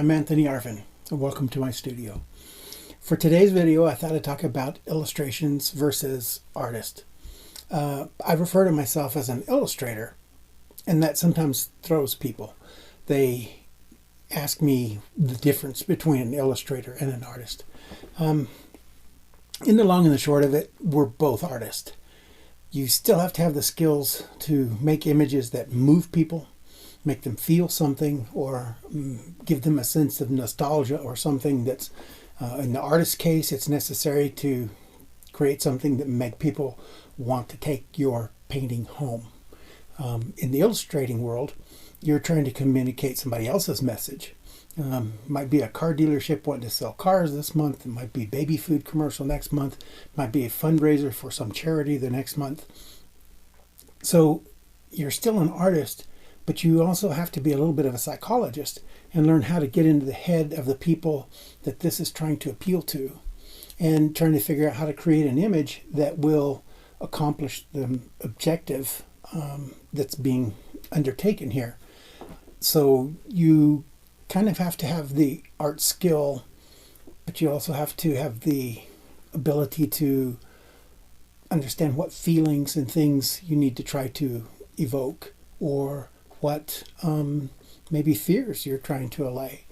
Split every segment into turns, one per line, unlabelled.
I'm Anthony Arvin, and welcome to my studio. For today's video, I thought I'd talk about illustrations versus artist. I refer to myself as an illustrator, and that sometimes throws people. They ask me the difference between an illustrator and an artist. In the long and the short of it, we're both artists. You still have to have the skills to make images that move people, make them feel something, or give them a sense of nostalgia or something that's, in the artist's case, it's necessary to create something that make people want to take your painting home. In the illustrating world, you're trying to communicate somebody else's message. Might be a car dealership wanting to sell cars this month. It might be a baby food commercial next month. It might be a fundraiser for some charity the next month. So you're still an artist, but you also have to be a little bit of a psychologist and learn how to get into the head of the people that this is trying to appeal to, and trying to figure out how to create an image that will accomplish the objective that's being undertaken here. So you kind of have to have the art skill, but you also have to have the ability to understand what feelings and things you need to try to evoke, or what maybe fears you're trying to allay.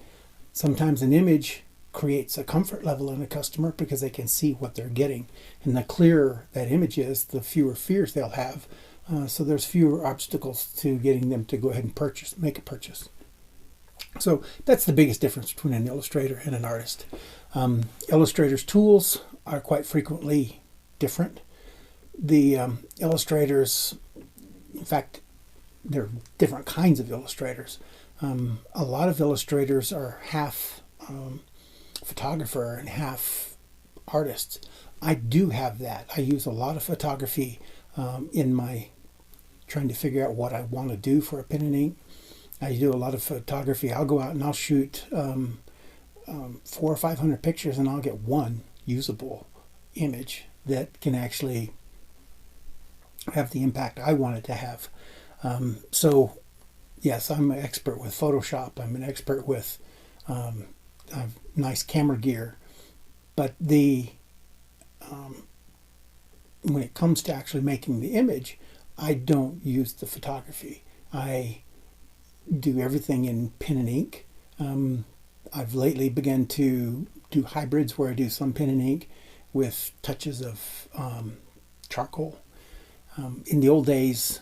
Sometimes an image creates a comfort level in a customer because they can see what they're getting. And the clearer that image is, the fewer fears they'll have. So there's fewer obstacles to getting them to go ahead and make a purchase. So that's the biggest difference between an illustrator and an artist. Illustrators' tools are quite frequently different. The illustrators, in fact, there are different kinds of illustrators. A lot of illustrators are half photographer and half artists. I do have that. I use a lot of photography in my trying to figure out what I want to do for a pen and ink. I do a lot of photography. I'll go out and I'll shoot 400 or 500 pictures, and I'll get one usable image that can actually have the impact I want it to have. So yes, I'm an expert with Photoshop. I'm an expert with nice camera gear. But when it comes to actually making the image, I don't use the photography. I do everything in pen and ink. I've lately begun to do hybrids where I do some pen and ink with touches of charcoal. In the old days,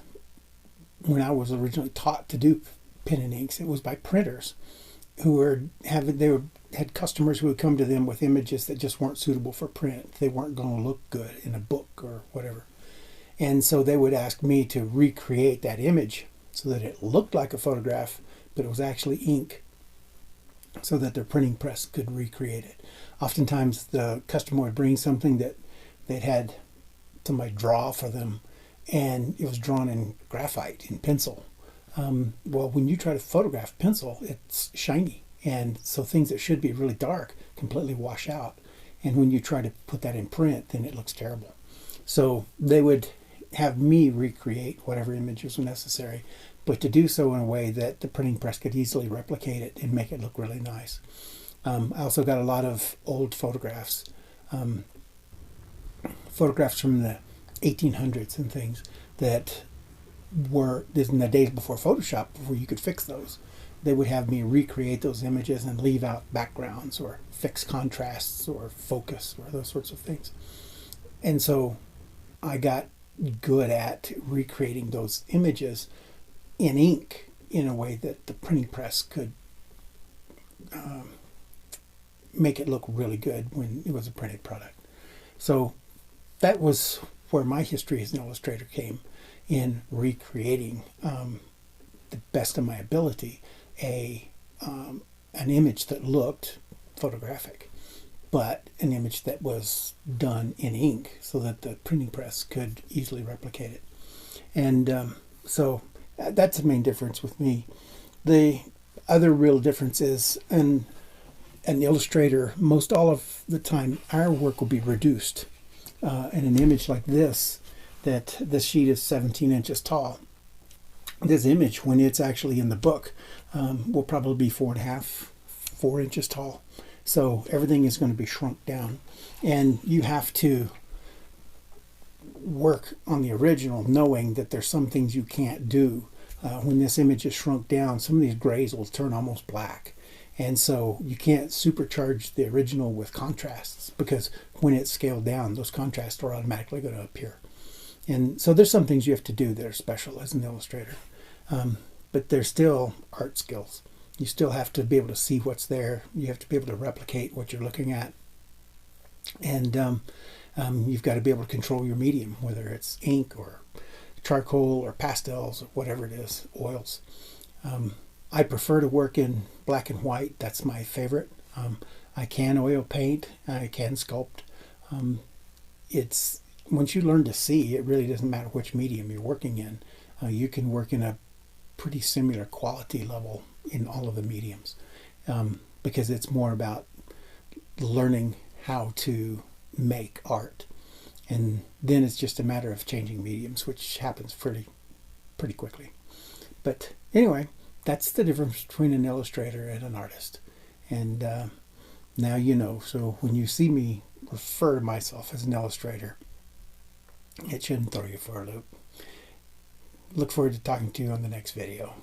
when I was originally taught to do pen and inks, it was by printers who had customers who would come to them with images that just weren't suitable for print. They weren't going to look good in a book or whatever. And so they would ask me to recreate that image so that it looked like a photograph, but it was actually ink, so that their printing press could recreate it. Oftentimes the customer would bring something that they'd had somebody draw for them, and it was drawn in graphite, in pencil. Well, when you try to photograph pencil, it's shiny, and so things that should be really dark completely wash out. And when you try to put that in print, then it looks terrible. So they would have me recreate whatever images were necessary, but to do so in a way that the printing press could easily replicate it and make it look really nice. I also got a lot of old photographs, photographs from the 1800s and things that were in the days before Photoshop, before you could fix those. They would have me recreate those images and leave out backgrounds or fix contrasts or focus or those sorts of things. And so I got good at recreating those images in ink in a way that the printing press could make it look really good when it was a printed product. So that was where my history as an illustrator came, in recreating the best of my ability an image that looked photographic, but an image that was done in ink so that the printing press could easily replicate it. And so that's the main difference with me. The other real difference is an illustrator, most all of the time, our work will be reduced. In an image like this, that this sheet is 17 inches tall. This image, when it's actually in the book, will probably be 4.5 4 inches tall. So everything is going to be shrunk down. And you have to work on the original knowing that there's some things you can't do. When this image is shrunk down, some of these grays will turn almost black. And so you can't supercharge the original with contrasts, because when it's scaled down, those contrasts are automatically going to appear. And so there's some things you have to do that are special as an illustrator. But they're still art skills. You still have to be able to see what's there. You have to be able to replicate what you're looking at. And you've got to be able to control your medium, whether it's ink or charcoal or pastels or whatever it is, oils. I prefer to work in black and white. That's my favorite. I can oil paint. I can sculpt. It's once you learn to see, it really doesn't matter which medium you're working in. You can work in a pretty similar quality level in all of the mediums, because it's more about learning how to make art, and then it's just a matter of changing mediums, which happens pretty quickly. But anyway, that's the difference between an illustrator and an artist. And now you know. So when you see me refer to myself as an illustrator, it shouldn't throw you for a loop. Look forward to talking to you on the next video.